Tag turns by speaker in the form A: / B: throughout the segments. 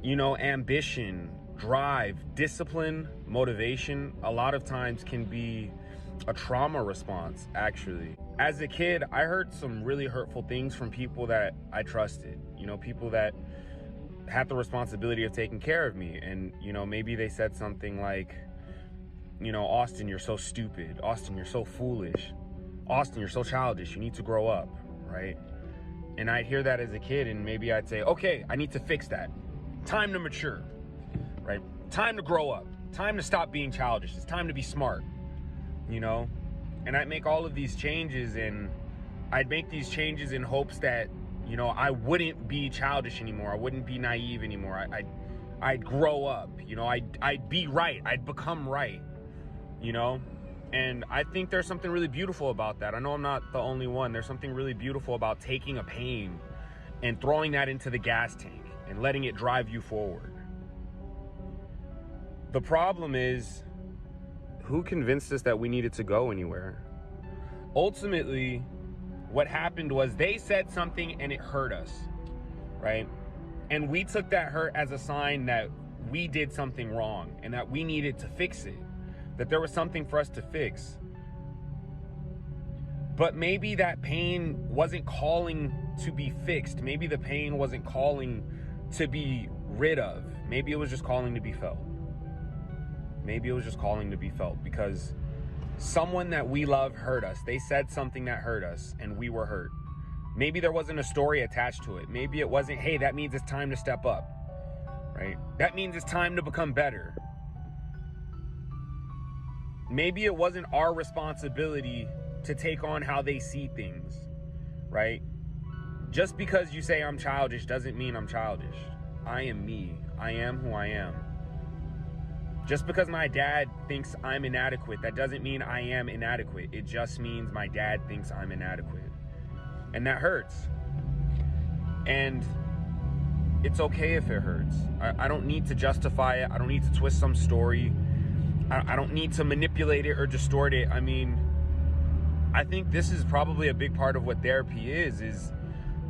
A: Ambition, drive, discipline, motivation, a lot of times can be a trauma response, actually. As a kid, I heard some really hurtful things from people that I trusted, people that had the responsibility of taking care of me. And, maybe they said something like, Austin, you're so stupid. Austin, you're so foolish. Austin, you're so childish. You need to grow up, right? And I'd hear that as a kid, and maybe I'd say, okay, I need to fix that. Time to mature, right? Time to grow up. Time to stop being childish. It's time to be smart, And I'd make all of these changes, and I'd make these changes in hopes that, I wouldn't be childish anymore. I wouldn't be naive anymore. I'd grow up, I'd be right. I'd become right, And I think there's something really beautiful about that. I know I'm not the only one. There's something really beautiful about taking a pain and throwing that into the gas tank and letting it drive you forward. The problem is, who convinced us that we needed to go anywhere? Ultimately, what happened was they said something and it hurt us, right? And we took that hurt as a sign that we did something wrong and that we needed to fix it, that there was something for us to fix. But maybe that pain wasn't calling to be fixed. Maybe the pain wasn't calling to be rid of. Maybe it was just calling to be felt. Maybe it was just calling to be felt because someone that we love hurt us. They said something that hurt us and we were hurt. Maybe there wasn't a story attached to it. Maybe it wasn't, hey, that means it's time to step up, right? That means it's time to become better. Maybe it wasn't our responsibility to take on how they see things, right? Just because you say I'm childish doesn't mean I'm childish. I am me. I am who I am. Just because my dad thinks I'm inadequate, that doesn't mean I am inadequate. It just means my dad thinks I'm inadequate. And that hurts. And it's okay if it hurts. I don't need to justify it. I don't need to twist some story. I don't need to manipulate it or distort it. I mean, I think this is probably a big part of what therapy is,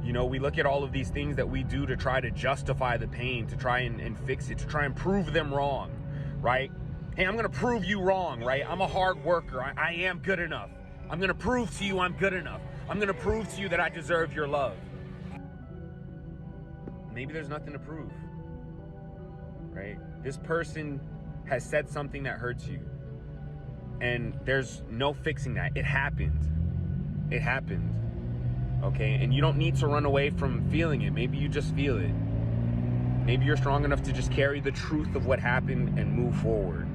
A: we look at all of these things that we do to try to justify the pain, to try and fix it, to try and prove them wrong, right? Hey, I'm going to prove you wrong, right? I'm a hard worker. I am good enough. I'm going to prove to you I'm good enough. I'm going to prove to you that I deserve your love. Maybe there's nothing to prove, right? This person has said something that hurts you, and there's no fixing that. It happened. It happened. Okay, and you don't need to run away from feeling it. Maybe you just feel it. Maybe you're strong enough to just carry the truth of what happened and move forward.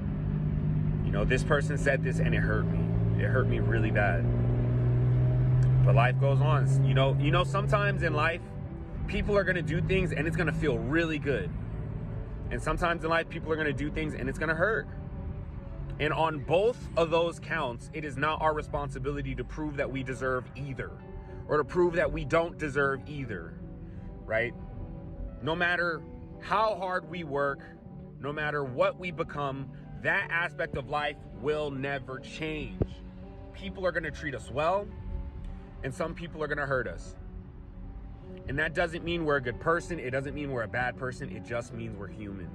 A: This person said this and it hurt me. It hurt me really bad. But life goes on. Sometimes in life, people are going to do things and it's going to feel really good. And sometimes in life, people are going to do things and it's going to hurt. And on both of those counts, it is not our responsibility to prove that we deserve either, or to prove that we don't deserve either, right? No matter how hard we work, no matter what we become, that aspect of life will never change. People are going to treat us well, and some people are going to hurt us. And that doesn't mean we're a good person. It doesn't mean we're a bad person. It just means we're human.